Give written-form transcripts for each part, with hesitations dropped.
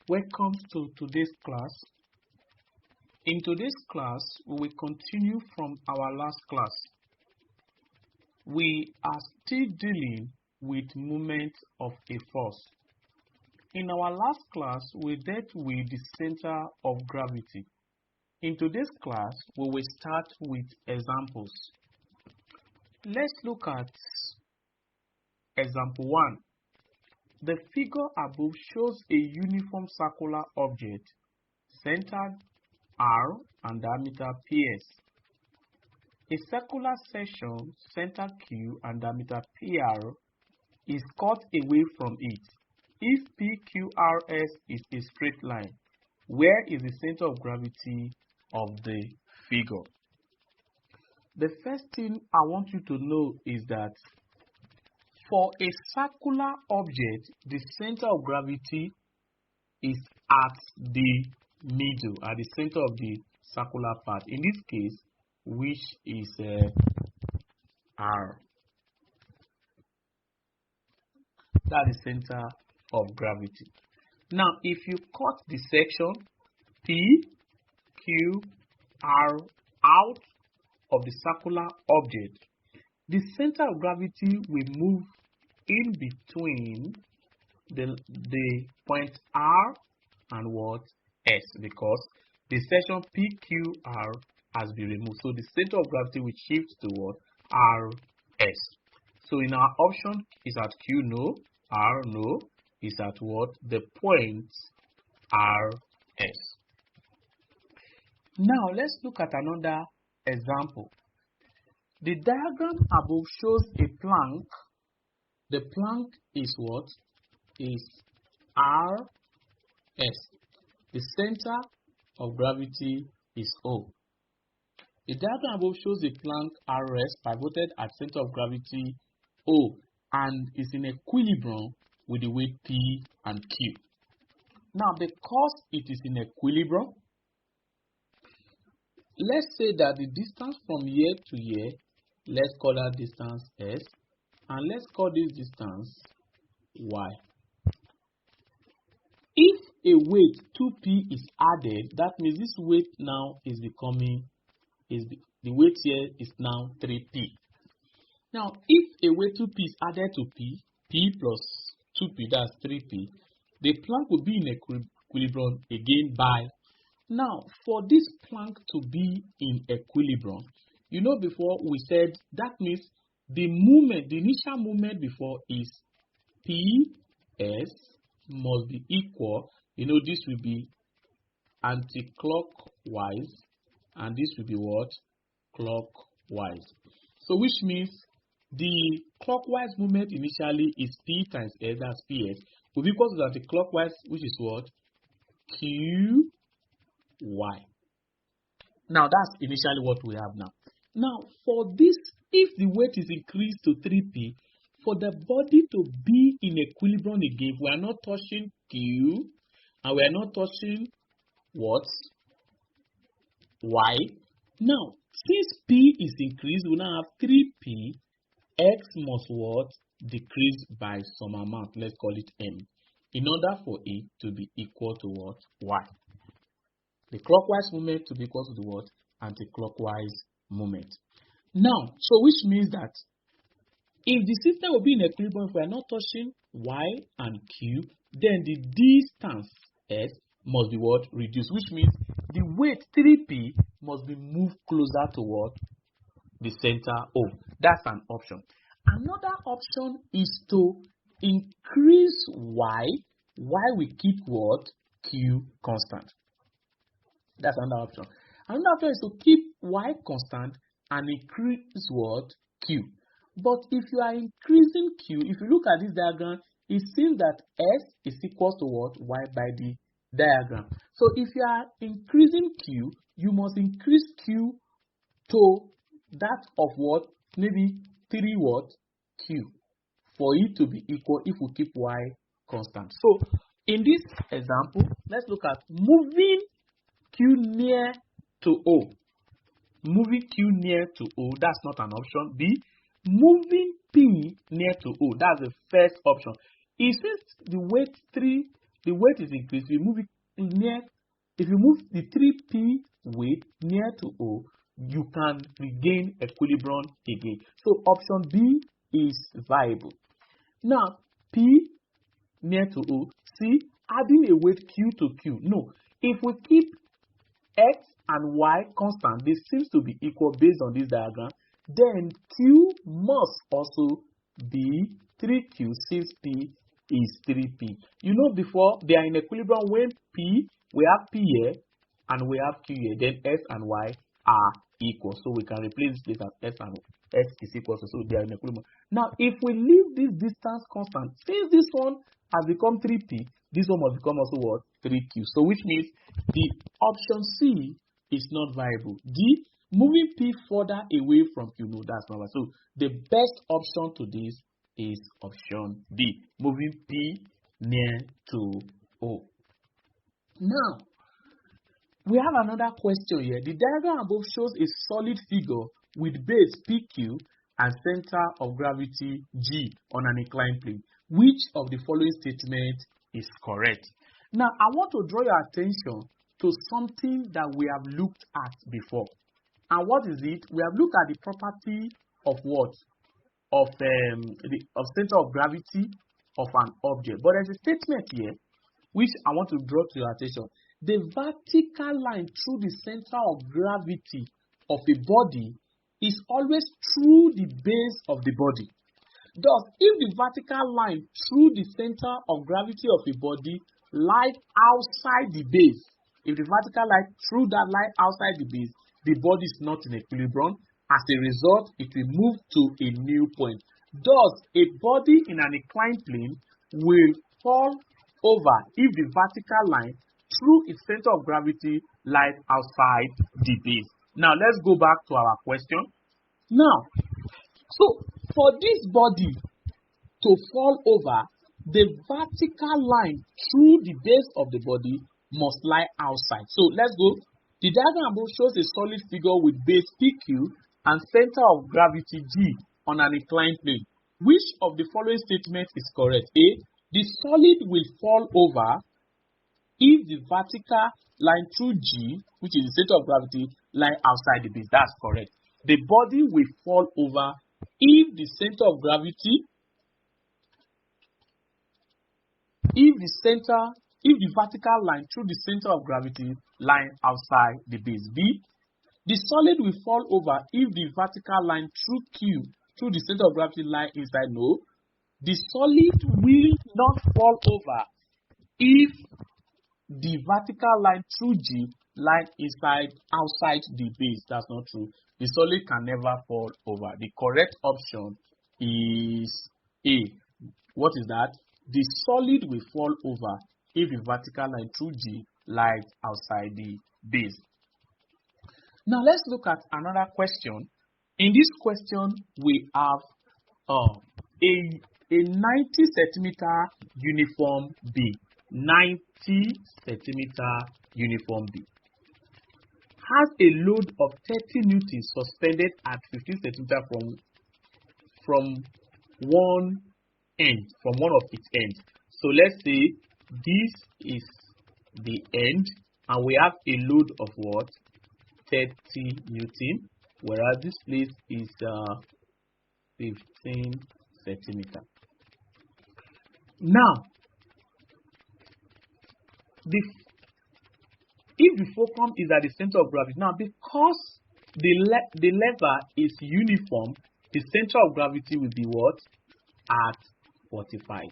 Welcome to today's class. In today's class, we will continue from our last class. We are still dealing with movement of a force. In our last class, we dealt with the center of gravity. In today's class, we will start with examples. Let's look at example 1. The figure above shows a uniform circular object centered R and diameter PS. A circular section center Q and diameter PR is cut away from it. If PQRS is a straight line, where is the center of gravity of the figure? The first thing I want you to know is that for a circular object, the center of gravity is at the middle, at the center of the circular part. In this case, which is R. That is center of gravity. Now, if you cut the section P, Q, R out of the circular object, the center of gravity will move in between the point R and what? S, because the section PQR has been removed. So the center of gravity will shift to what? RS. So in our option, is at Q, no. R, no. Is at what? The point RS. Now let's look at another example. The diagram above shows a plank. The plank is what? Is RS. The center of gravity is O. The diagram above shows a plank RS pivoted at center of gravity O and is in equilibrium with the weight P and Q. Now, because it is in equilibrium, let's say that the distance from here to here, let's call that distance S, and let's call this distance Y. If a weight 2P is added, that means this weight now is becoming, the weight here is now 3P. Now, if a weight 2P is added to P, P plus 2P, that's 3P, the plank will be in equilibrium again by. Now, for this plank to be in equilibrium, you know before we said that means the movement, the initial movement before is PS must be equal. You know, this will be anti-clockwise and this will be what? Clockwise. So which means the clockwise movement initially is P times S, that's PS, will be equal to the anti-clockwise, which is what? QY. Now that's initially what we have now. Now for this, if the weight is increased to 3P, for the body to be in equilibrium again, we are not touching Q and we are not touching what? Y. Now, since P is increased, we now have 3P. X must what? Decrease by some amount. Let's call it M. In order for it to be equal to what? Y. The clockwise movement to be equal to the what? Anti-clockwise movement. Now, so which means that if the system will be in equilibrium, if we are not touching Y and Q, then the distance S must be what? Reduced, which means the weight 3P must be moved closer to what? The center O. That's an option. Another option is to increase Y while we keep what? Q constant. That's another option. Another option is to keep Y constant and increase what? Q. But if you are increasing Q, if you look at this diagram, it seems that S is equal to what? Y by the diagram. So if you are increasing Q, you must increase Q to that of what? Maybe 3 what? Q. For it to be equal if we keep Y constant. So in this example, let's look at moving Q near to O. Moving Q near to O, that's not an option. B, moving P near to O, that's the first option. It says the weight 3 the weight is increased, we move it near. If you move the 3p weight near to O, you can regain equilibrium again. So option B is viable. Now, P near to O, C, adding a weight Q to Q. No, if we keep X and Y constant, they seems to be equal based on this diagram, then Q must also be 3Q since P is 3P. You know before, they are in equilibrium when P, we have P here and we have Q here, then S and Y are equal. So we can replace this as S and S is equal to, so they are in equilibrium. Now, if we leave this distance constant, since this one has become 3P, this one must become also what? 3Q. So which means the option C is not viable. D, moving P further away from Q. No, that's not right. So the best option to this is option D, moving P near to O. Now, we have another question here. The diagram above shows a solid figure with base PQ and center of gravity G on an inclined plane. Which of the following statement is correct? Now, I want to draw your attention to something that we have looked at before. And what is it? We have looked at the property of what? Of center of gravity of an object. But there's a statement here which I want to draw to your attention. The vertical line through the center of gravity of a body is always through the base of the body. Thus, if the vertical line through the center of gravity of a body lies outside the base, if the vertical line through that line outside the base, the body is not in equilibrium. As a result, it will move to a new point. Thus, a body in an inclined plane will fall over if the vertical line through its center of gravity lies outside the base. Now, let's go back to our question. Now, so for this body to fall over, the vertical line through the base of the body must lie outside. So let's go. The diagram above shows a solid figure with base PQ and center of gravity G on an inclined plane. Which of the following statements is correct? A, the solid will fall over if the vertical line through G, which is the center of gravity, lie outside the base. That's correct. The body will fall over if the center of gravity, if the vertical line through the center of gravity lie outside the base. B, the solid will fall over if the vertical line through Q, through the center of gravity, lie inside. No, the solid will not fall over if the vertical line through G lie outside the base. That's not true. The solid can never fall over. The correct option is A. What is that? The solid will fall over if the vertical line through G lies outside the base. Now let's look at another question. In this question, we have a 90 centimeter uniform beam. 90 centimeter uniform beam has a load of 30 newtons suspended at 15 centimeter from one of its ends. So let's say this is the end, and we have a load of what? 30 newton, whereas this place is 15 centimeter. Now, if the fulcrum is at the center of gravity, now because the lever is uniform, the center of gravity will be what? At 45.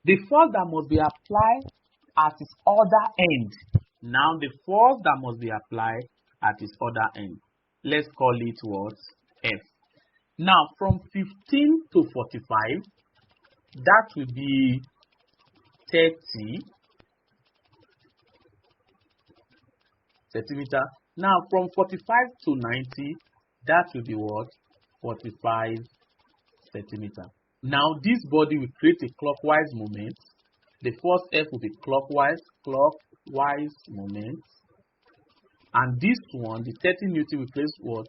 The force that must be applied at its other end. Now the force that must be applied at its other end. Let's call it what? F. Now from 15 to 45, that will be 30 centimeter. Now from 45 to 90, that will be what? 45 centimeter. Now this body will create a clockwise moment. The force F will be clockwise moment. And this one, the 30 newton, will place what?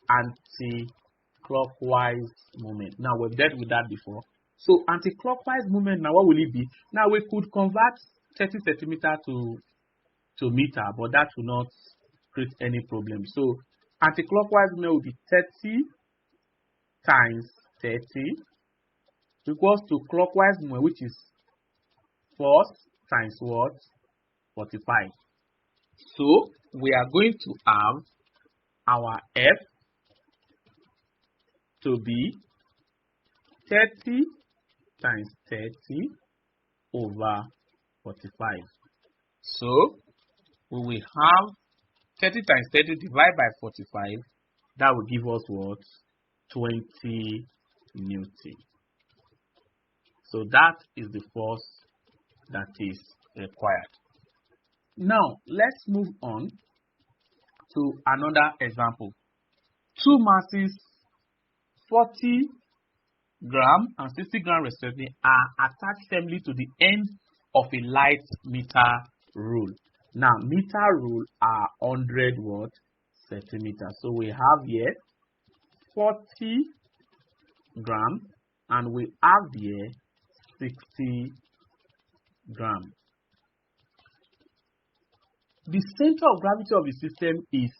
Anti-clockwise moment. Now we've dealt with that before. So anti-clockwise movement, now what will it be? Now we could convert 30 centimeter to meter, but that will not create any problem. So anti-clockwise movement will be 30 times 30 equals to clockwise movement, which is force times what? 45. So we are going to have our F to be 30 times 30 over 45. So we will have 30 times 30 divided by 45. That will give us what? 20 Newton. So that is the force that is required. Now let's move on to another example. Two masses, 40 gram and 60 gram respectively, are attached firmly to the end of a light meter rule. Now meter rule are 100 watt centimeter. So we have here 40 gram and we have here 60 gram. The center of gravity of the system is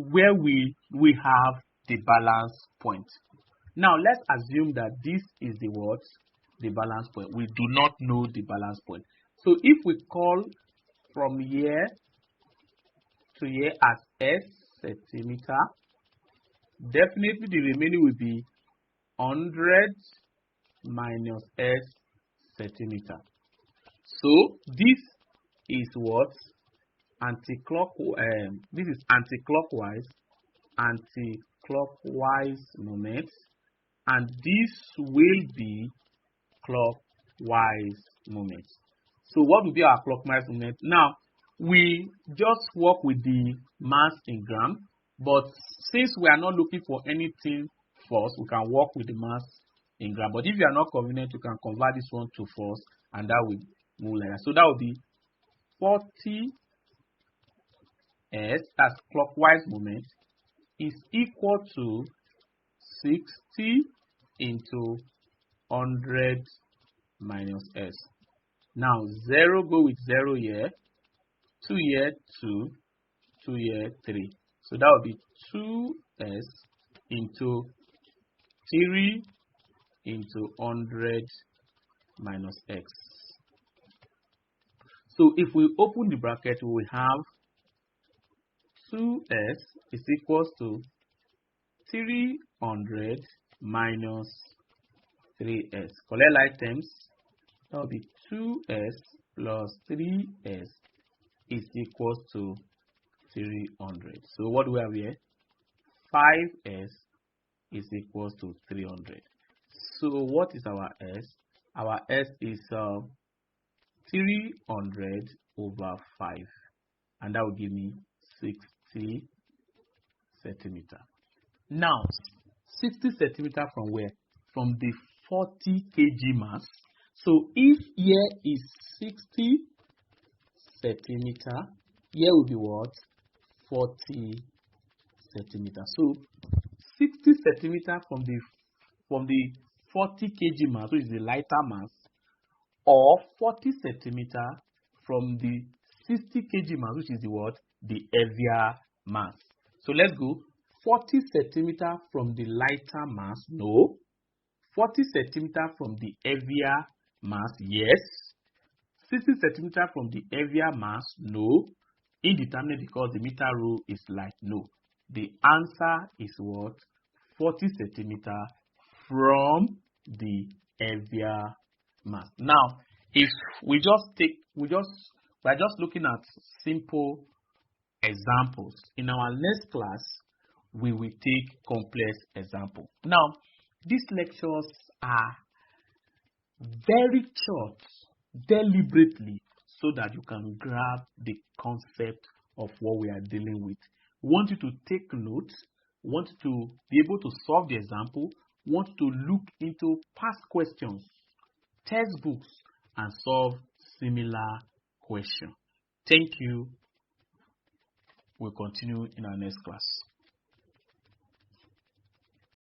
where we have the balance point. Now let's assume that this is the what? The balance point. We do not know the balance point. So if we call from here to here as S centimeter, definitely the remaining will be 100 minus S centimeter. So this is what? This is anti-clockwise moment, and this will be clockwise moment. So what will be our clockwise moment? Now we just work with the mass in gram, but since we are not looking for anything force, we can work with the mass in gram. But if you are not convenient, you can convert this one to force, and that will move like that. So that will be 40 S, that's clockwise moment, is equal to 60 into 100 minus S. Now 0 go with 0 here, 2 here 2, 2 here 3. So that would be 2S into 3 into 100 minus X. So if we open the bracket, we will have 2S is equals to 300 minus 3S. Collect like terms, that will be 2S plus 3S is equals to 300. So what do we have here? 5S is equals to 300. So what is our S? Our S is 300 over 5, and that will give me 60 centimeter. Now 60 centimeter from where? From the 40 kg mass. So if here is 60 centimeter, here will be what? 40 centimeter. So 60 centimeter from the 40 kg mass, which is the lighter mass, or 40 centimeter from the 60 kg mass, which is the what? The heavier mass. So let's go. 40 centimeter from the lighter mass, no. 40 centimeter from the heavier mass, yes. 60 centimeter from the heavier mass, no. Indeterminate because the meter rule is like no. The answer is what? 40 centimeter from the heavier mass. Now, if we are just looking at simple examples. In our next class, we will take complex example. Now, these lectures are very short, deliberately, so that you can grab the concept of what we are dealing with. We want you to take notes, want you to be able to solve the example, want you to look into past questions, textbooks, and solve similar questions. Thank you. We'll continue in our next class.